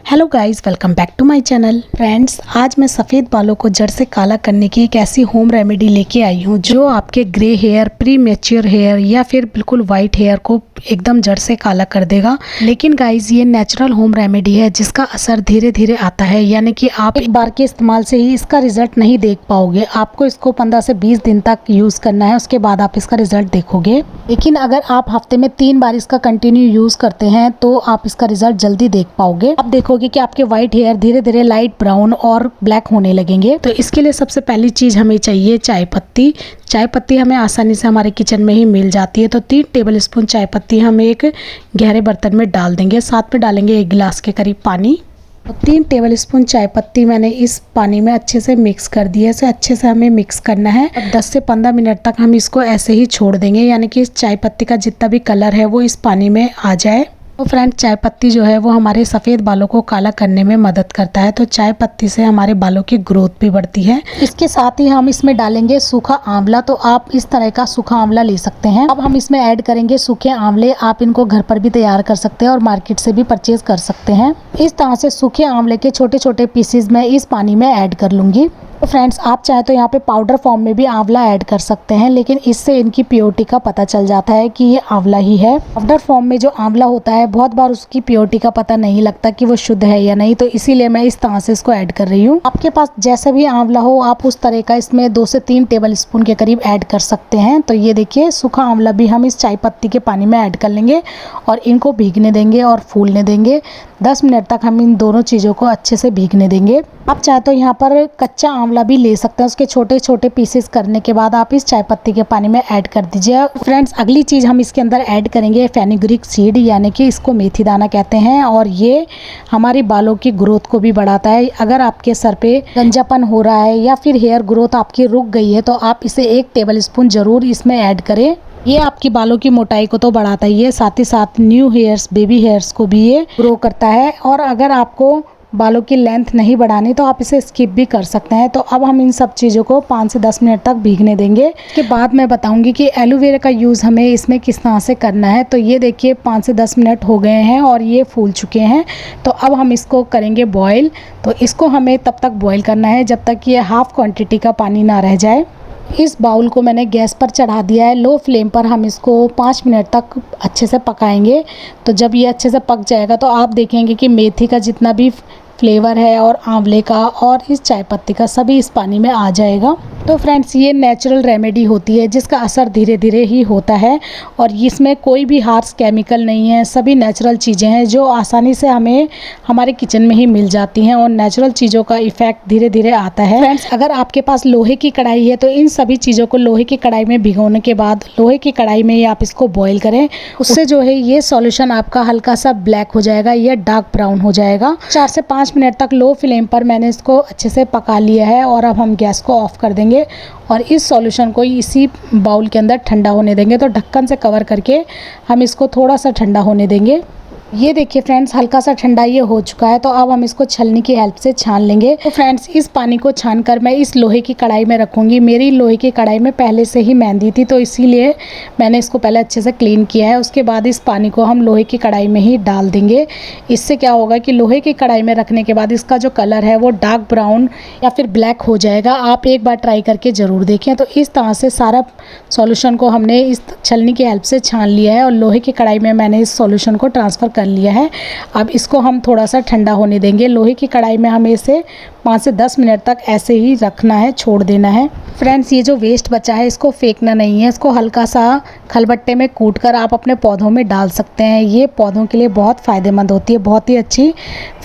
Hello guys, welcome back to my channel. Friends, आज मैं सफ़ेद बालों को जड़ से काला करने की एक ऐसी होम रेमेडी लेके आई हूँ जो आपके grey hair, premature hair या फिर बिल्कुल वाइट हेयर को एकदम जड़ से काला कर देगा। लेकिन गाइस, ये नेचुरल होम रेमेडी है जिसका असर धीरे धीरे आता है, यानी कि आप एक बार के इस्तेमाल से ही इसका रिजल्ट नहीं देख पाओगे। आपको इसको 15 से 20 दिन तक यूज़ करना है, उसके बाद आप इसका रिजल्ट देखोगे। लेकिन अगर आप हफ्ते में 3 बार इसका कंटिन्यू यूज़ करते हैं तो आप इसका रिजल्ट जल्दी देख पाओगे। आप देखोगे कि आपके व्हाइट हेयर धीरे धीरे लाइट ब्राउन और ब्लैक होने लगेंगे। तो इसके लिए सबसे पहली चीज़ हमें चाहिए चाय पत्ती। चाय पत्ती हमें आसानी से हमारे किचन में ही मिल जाती है। तो 3 टेबल स्पून चाय पत्ती हम एक गहरे बर्तन में डाल देंगे। साथ में डालेंगे 1 गिलास के करीब पानी। तो 3 टेबल स्पून चाय पत्ती मैंने इस पानी में अच्छे से मिक्स कर दिया। इसे अच्छे से हमें मिक्स करना है। अब 10 से 15 मिनट तक हम इसको ऐसे ही छोड़ देंगे, यानी कि इस चाय पत्ती का जितना भी कलर है वो इस पानी में आ जाए। तो फ्रेंड, चाय पत्ती जो है वो हमारे सफ़ेद बालों को काला करने में मदद करता है। तो चाय पत्ती से हमारे बालों की ग्रोथ भी बढ़ती है। इसके साथ ही हम इसमें डालेंगे सूखा आंवला। तो आप इस तरह का सूखा आंवला ले सकते हैं। अब हम इसमें ऐड करेंगे सूखे आंवले। आप इनको घर पर भी तैयार कर सकते हैं और मार्केट से भी परचेज कर सकते हैं। इस तरह से सूखे आंवले के छोटे छोटे पीसेज मैं इस पानी में ऐड कर लूँगी। तो फ्रेंड्स, आप चाहे तो यहाँ पे पाउडर फॉर्म में भी आंवला ऐड कर सकते हैं, लेकिन इससे इनकी प्योरिटी का पता चल जाता है कि ये आंवला ही है। पाउडर फॉर्म में जो आंवला होता है, बहुत बार उसकी प्योरिटी का पता नहीं लगता कि वो शुद्ध है या नहीं। तो इसीलिए मैं इस तरह से इसको ऐड कर रही हूँ। आपके पास जैसा भी आंवला हो, आप उस तरह का इसमें 2 से 3 टेबल स्पून के करीब ऐड कर सकते हैं। तो ये देखिए, सूखा आंवला भी हम इस चाय पत्ती के पानी में ऐड कर लेंगे और इनको भीगने देंगे और फूलने देंगे। 10 मिनट तक हम इन दोनों चीज़ों को अच्छे से भीगने देंगे। आप चाहे तो यहाँ पर कच्चा आंवला भी ले सकते हैं। उसके छोटे छोटे पीसेस करने के बाद आप इस चाय पत्ती के पानी में ऐड कर दीजिए। फ्रेंड्स, अगली चीज़ हम इसके अंदर ऐड करेंगे फेनुग्रीक सीड, यानी कि इसको मेथी दाना कहते हैं। और ये हमारी बालों की ग्रोथ को भी बढ़ाता है। अगर आपके सर पे गंजापन हो रहा है या फिर हेयर ग्रोथ आपकी रुक गई है तो आप इसे 1 टेबल स्पून ज़रूर इसमें ऐड करें। ये आपकी बालों की मोटाई को तो बढ़ाता ही है, साथ ही साथ न्यू हेयर्स, बेबी हेयर्स को भी ये ग्रो करता है। और अगर आपको बालों की लेंथ नहीं बढ़ानी तो आप इसे स्किप भी कर सकते हैं। तो अब हम इन सब चीज़ों को 5 से 10 मिनट तक भीगने देंगे। इसके बाद मैं बताऊंगी कि एलोवेरा का यूज़ हमें इसमें किस तरह से करना है। तो ये देखिए, 5 से 10 मिनट हो गए हैं और ये फूल चुके हैं। तो अब हम इसको करेंगे बॉयल। तो इसको हमें तब तक बॉयल करना है जब तक कि ये हाफ़ क्वांटिटी का पानी ना रह जाए। इस बाउल को मैंने गैस पर चढ़ा दिया है। लो फ्लेम पर हम इसको 5 मिनट तक अच्छे से पकाएंगे। तो जब ये अच्छे से पक जाएगा तो आप देखेंगे कि मेथी का जितना भी फ्लेवर है और आंवले का और इस चाय पत्ती का सभी इस पानी में आ जाएगा। तो फ्रेंड्स, ये नेचुरल रेमेडी होती है जिसका असर धीरे धीरे ही होता है और इसमें कोई भी हार्श केमिकल नहीं है। सभी नेचुरल चीज़ें हैं जो आसानी से हमें हमारे किचन में ही मिल जाती हैं और नेचुरल चीज़ों का इफ़ेक्ट धीरे धीरे आता है। फ्रेंड्स, अगर आपके पास लोहे की कढ़ाई है तो इन सभी चीज़ों को लोहे की कढ़ाई में भिगोने के बाद लोहे की कढ़ाई में ही आप इसको बॉईल करें। उससे जो है ये सॉल्यूशन आपका हल्का सा ब्लैक हो जाएगा या डार्क ब्राउन हो जाएगा। 4 से 5 मिनट तक लो फ्लेम पर मैंने इसको अच्छे से पका लिया है और अब हम गैस को ऑफ कर देंगे और इस सॉल्यूशन को इसी बाउल के अंदर ठंडा होने देंगे। तो ढक्कन से कवर करके हम इसको थोड़ा सा ठंडा होने देंगे। ये देखिए फ्रेंड्स, हल्का सा ठंडा ये हो चुका है। तो अब हम इसको छलनी की हेल्प से छान लेंगे। तो फ्रेंड्स, इस पानी को छान कर मैं इस लोहे की कढ़ाई में रखूँगी। मेरी लोहे की कढ़ाई में पहले से ही मेहंदी थी तो इसीलिए मैंने इसको पहले अच्छे से क्लीन किया है। उसके बाद इस पानी को हम लोहे की कढ़ाई में ही डाल देंगे। इससे क्या होगा कि लोहे की कढ़ाई में रखने के बाद इसका जो कलर है वो डार्क ब्राउन या फिर ब्लैक हो जाएगा। आप एक बार ट्राई करके ज़रूर देखें। तो इस तरह से सारा सॉल्यूशन को हमने इस छलनी की हेल्प से छान लिया है और लोहे की कढ़ाई में मैंने इस सॉल्यूशन को ट्रांसफ़र कर लिया है। अब इसको हम थोड़ा सा ठंडा होने देंगे। लोहे की कढ़ाई में हमें इसे 5 से 10 मिनट तक ऐसे ही रखना है, छोड़ देना है। फ्रेंड्स, ये जो वेस्ट बचा है इसको फेंकना नहीं है। इसको हल्का सा खलबट्टे में कूट कर आप अपने पौधों में डाल सकते हैं। ये पौधों के लिए बहुत फ़ायदेमंद होती है, बहुत ही अच्छी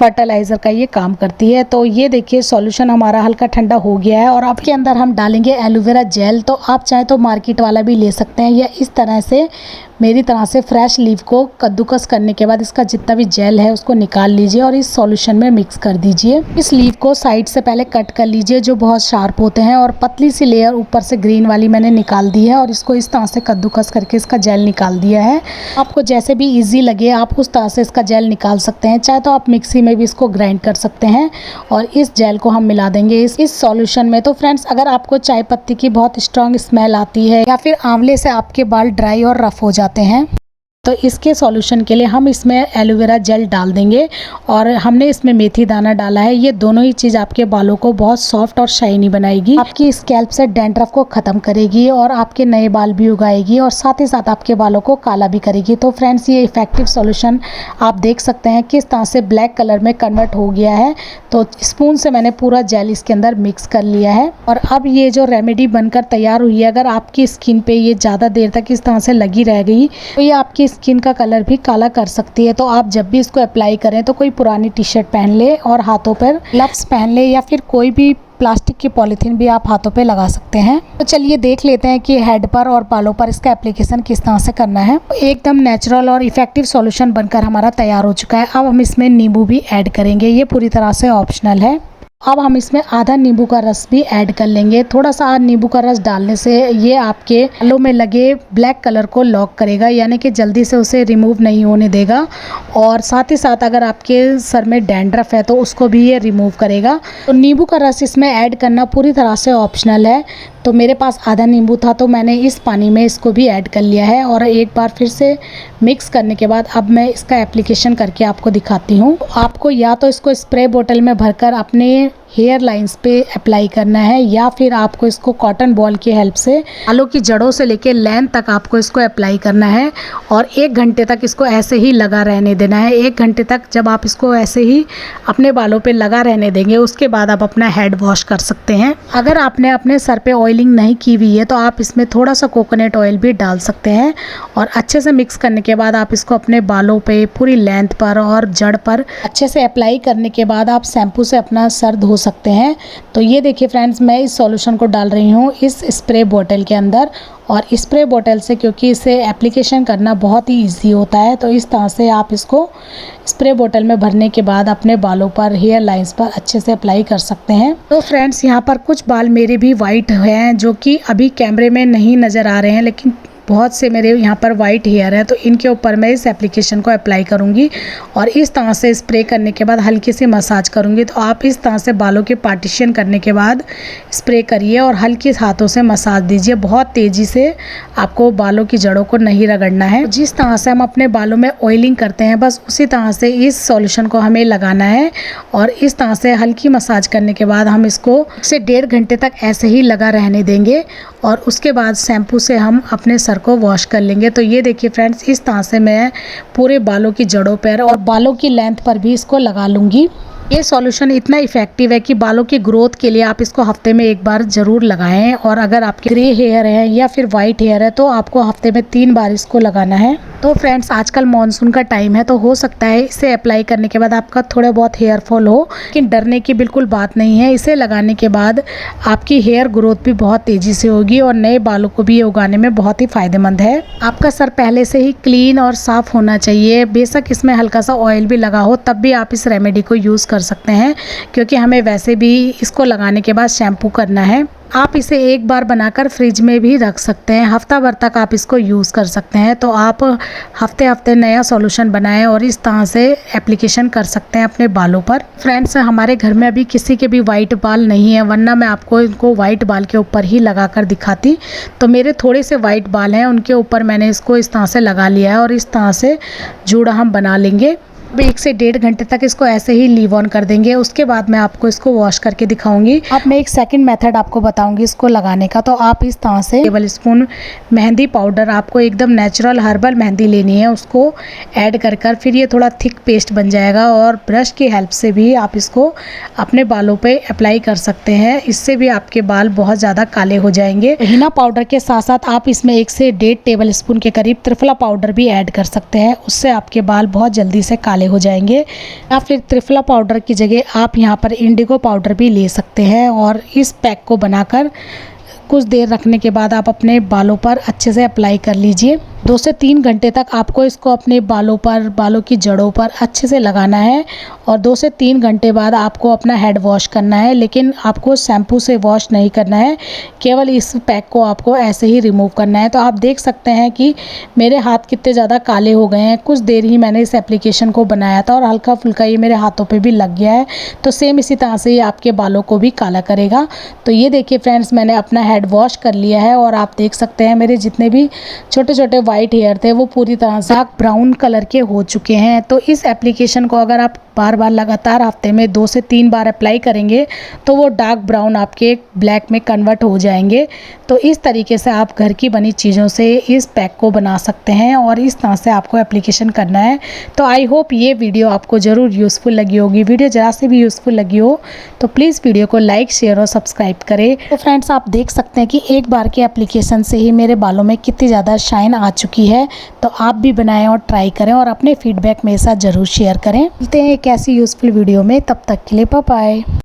फर्टिलाइज़र का ये काम करती है। तो ये देखिए, सॉल्यूशन हमारा हल्का ठंडा हो गया है और अब के अंदर हम डालेंगे एलोवेरा जेल। तो आप चाहे तो मार्केट वाला भी ले सकते हैं या इस तरह से मेरी तरह से फ्रेश लीफ को कद्दूकस करने के बाद इसका जितना भी जेल है उसको निकाल लीजिए और इस सॉल्यूशन में मिक्स कर दीजिए। इस लीफ को साइड से पहले कट कर लीजिए जो बहुत शार्प होते हैं और पतली सी लेयर ऊपर से ग्रीन वाली मैंने निकाल दी है और इसको इस तरह से कद्दूकस करके इसका जेल निकाल दिया है। आपको जैसे भी ईजी लगे आप उस तरह से इसका जेल निकाल सकते हैं। चाहे तो आप मिक्सी में भी इसको ग्राइंड कर सकते हैं और इस जेल को हम मिला देंगे इस सॉल्यूशन में। तो फ्रेंड्स, अगर आपको चाय पत्ती की बहुत स्ट्रॉन्ग स्मेल आती है या फिर आंवले से आपके बाल ड्राई और रफ हो जाते हैं तो इसके सॉल्यूशन के लिए हम इसमें एलोवेरा जेल डाल देंगे और हमने इसमें मेथी दाना डाला है। ये दोनों ही चीज़ आपके बालों को बहुत सॉफ्ट और शाइनी बनाएगी, आपकी स्कैल्प से डैंड्रफ को ख़त्म करेगी और आपके नए बाल भी उगाएगी और साथ ही साथ आपके बालों को काला भी करेगी। तो फ्रेंड्स, ये इफेक्टिव सॉल्यूशन आप देख सकते हैं किस तरह से ब्लैक कलर में कन्वर्ट हो गया है। तो स्पून से मैंने पूरा जेल इसके अंदर मिक्स कर लिया है और अब ये जो रेमेडी बनकर तैयार हुई है, अगर आपकी स्किन पे ये ज़्यादा देर तक इस तरह से लगी रह गई तो ये आपकी स्किन का कलर भी काला कर सकती है। तो आप जब भी इसको अप्लाई करें तो कोई पुरानी टी शर्ट पहन ले और हाथों पर ग्लव्स पहन ले या फिर कोई भी प्लास्टिक की पॉलीथीन भी आप हाथों पे लगा सकते हैं। तो चलिए देख लेते हैं कि हेड पर और बालों पर इसका एप्लीकेशन किस तरह से करना है। एकदम नेचुरल और इफेक्टिव सॉल्यूशन बनकर हमारा तैयार हो चुका है। अब हम इसमें नींबू भी ऐड करेंगे, ये पूरी तरह से ऑप्शनल है। अब हम इसमें आधा नींबू का रस भी ऐड कर लेंगे। थोड़ा सा नींबू का रस डालने से ये आपके बालों में लगे ब्लैक कलर को लॉक करेगा, यानी कि जल्दी से उसे रिमूव नहीं होने देगा और साथ ही साथ अगर आपके सर में डैंड्रफ है तो उसको भी ये रिमूव करेगा। तो नींबू का रस इसमें ऐड करना पूरी तरह से ऑप्शनल है। तो मेरे पास आधा नींबू था तो मैंने इस पानी में इसको भी ऐड कर लिया है और एक बार फिर से मिक्स करने के बाद अब मैं इसका एप्लीकेशन करके आपको दिखाती हूँ। आपको या तो इसको स्प्रे बोतल में भरकर अपने हेयर लाइंस पे अप्लाई करना है या फिर आपको इसको कॉटन बॉल की हेल्प से बालों की जड़ों से लेके लेंथ तक आपको इसको अप्लाई करना है और 1 घंटे तक इसको ऐसे ही लगा रहने देना है। 1 घंटे तक जब आप इसको ऐसे ही अपने बालों पे लगा रहने देंगे उसके बाद आप अपना हेड वॉश कर सकते हैं। अगर आपने अपने सर पे ऑयलिंग नहीं की हुई है तो आप इसमें थोड़ा सा कोकोनट ऑयल भी डाल सकते हैं और अच्छे से मिक्स करने के बाद आप इसको अपने बालों पे पूरी लेंथ पर और जड़ पर अच्छे से अप्लाई करने के बाद आप शैम्पू से अपना सर धो सकते हैं। तो ये देखिए फ्रेंड्स, मैं इस सॉल्यूशन को डाल रही हूँ इस स्प्रे बोतल के अंदर और स्प्रे बोतल से, क्योंकि इसे एप्लीकेशन करना बहुत ही इजी होता है, तो इस तरह से आप इसको स्प्रे बोतल में भरने के बाद अपने बालों पर, हेयर लाइंस पर अच्छे से अप्लाई कर सकते हैं। तो फ्रेंड्स, यहाँ पर कुछ बाल मेरे भी वाइट हैं जो कि अभी कैमरे में नहीं नज़र आ रहे हैं, लेकिन बहुत से मेरे यहाँ पर वाइट हेयर है। तो इनके ऊपर मैं इस एप्लीकेशन को अप्लाई करूँगी और इस तरह से स्प्रे करने के बाद हल्की सी मसाज करूँगी। तो आप इस तरह से बालों के पार्टीशन करने के बाद स्प्रे करिए और हल्के हाथों से मसाज दीजिए। बहुत तेज़ी से आपको बालों की जड़ों को नहीं रगड़ना है। जिस तरह से हम अपने बालों में ऑयलिंग करते हैं बस उसी तरह से इस सॉल्यूशन को हमें लगाना है और इस तरह से हल्की मसाज करने के बाद हम इसको 1 से 1.5 घंटे तक ऐसे ही लगा रहने देंगे और उसके बाद शैम्पू से हम अपने सर को वॉश कर लेंगे। तो ये देखिए फ्रेंड्स, इस तरह से मैं पूरे बालों की जड़ों पर और बालों की लेंथ पर भी इसको लगा लूँगी। ये सॉल्यूशन इतना इफेक्टिव है कि बालों की ग्रोथ के लिए आप इसको हफ्ते में 1 बार ज़रूर लगाएं और अगर आपके ग्रे हेयर है या फिर वाइट हेयर है तो आपको हफ्ते में 3 बार इसको लगाना है। तो फ्रेंड्स, आजकल मॉनसून का टाइम है तो हो सकता है इसे अप्लाई करने के बाद आपका थोड़ा बहुत हेयर फॉल हो, लेकिन डरने की बिल्कुल बात नहीं है। इसे लगाने के बाद आपकी हेयर ग्रोथ भी बहुत तेज़ी से होगी और नए बालों को भी ये उगाने में बहुत ही फ़ायदेमंद है। आपका सर पहले से ही क्लीन और साफ़ होना चाहिए। बेशक इसमें हल्का सा ऑयल भी लगा हो तब भी आप इस रेमेडी को यूज़ कर सकते हैं, क्योंकि हमें वैसे भी इसको लगाने के बाद शैम्पू करना है। आप इसे 1 बार बनाकर फ्रिज में भी रख सकते हैं, हफ्ता भर तक आप इसको यूज़ कर सकते हैं। तो आप हफ्ते हफ्ते नया सॉल्यूशन बनाएं और इस तरह से एप्लीकेशन कर सकते हैं अपने बालों पर। फ्रेंड्स, हमारे घर में अभी किसी के भी वाइट बाल नहीं है, वरना मैं आपको इनको वाइट बाल के ऊपर ही लगा कर दिखाती। तो मेरे थोड़े से वाइट बाल हैं, उनके ऊपर मैंने इसको इस तरह से लगा लिया है और इस तरह से जूड़ा हम बना लेंगे। 1 से 1.5 घंटे तक इसको ऐसे ही लीव ऑन कर देंगे। उसके बाद मैं आपको इसको वॉश करके दिखाऊंगी। अब मैं एक सेकंड मेथड आपको बताऊंगी इसको लगाने का। तो आप इस तरह से टेबल स्पून मेहंदी पाउडर, आपको एकदम नेचुरल हर्बल मेहंदी लेनी है, उसको ऐड कर फिर ये थोड़ा थिक पेस्ट बन जाएगा और ब्रश की हेल्प से भी आप इसको अपने बालों पे अप्लाई कर सकते हैं। इससे भी आपके बाल बहुत ज़्यादा काले हो जाएंगे। हिना पाउडर के साथ साथ आप इसमें 1 से 1.5 टेबल स्पून के करीब त्रिफला पाउडर भी ऐड कर सकते हैं, उससे आपके बाल बहुत जल्दी से काले हो जाएंगे। या फिर त्रिफला पाउडर की जगह आप यहाँ पर इंडिगो पाउडर भी ले सकते हैं और इस पैक को बनाकर कुछ देर रखने के बाद आप अपने बालों पर अच्छे से अप्लाई कर लीजिए। 2 से 3 घंटे तक आपको इसको अपने बालों पर, बालों की जड़ों पर अच्छे से लगाना है और 2 से 3 घंटे बाद आपको अपना हेड वॉश करना है, लेकिन आपको शैम्पू से वॉश नहीं करना है, केवल इस पैक को आपको ऐसे ही रिमूव करना है। तो आप देख सकते हैं कि मेरे हाथ कितने ज़्यादा काले हो गए हैं। कुछ देर ही मैंने इस एप्लीकेशन को बनाया था और हल्का फुल्का ये मेरे हाथों पर भी लग गया है। तो सेम इसी तरह से ये आपके बालों को भी काला करेगा। तो ये देखिए फ्रेंड्स, मैंने अपना हेड वॉश कर लिया है और आप देख सकते हैं मेरे जितने भी छोटे छोटे वाइट हेयर थे वो पूरी तरह से डार्क ब्राउन कलर के हो चुके हैं। तो इस एप्लीकेशन को अगर आप बार बार लगातार हफ्ते में 2 से 3 बार अप्लाई करेंगे तो वो डार्क ब्राउन आपके ब्लैक में कन्वर्ट हो जाएंगे। तो इस तरीके से आप घर की बनी चीज़ों से इस पैक को बना सकते हैं और इस तरह से आपको एप्लीकेशन करना है। तो आई होप ये वीडियो आपको ज़रूर यूज़फुल लगी होगी। वीडियो ज़रा से भी यूज़फुल लगी हो तो प्लीज़ वीडियो को लाइक, शेयर और सब्सक्राइब करें। तो फ्रेंड्स, आप देख सकते हैं कि एक बार की एप्लीकेशन से ही मेरे बालों में कितनी ज़्यादा शाइन आ चुकी है। तो आप भी बनाएं और ट्राई करें और अपने फीडबैक मेरे साथ ज़रूर शेयर करें। मिलते हैं एक ऐसी यूज़फुल वीडियो में, तब तक के लिए बाय बाय।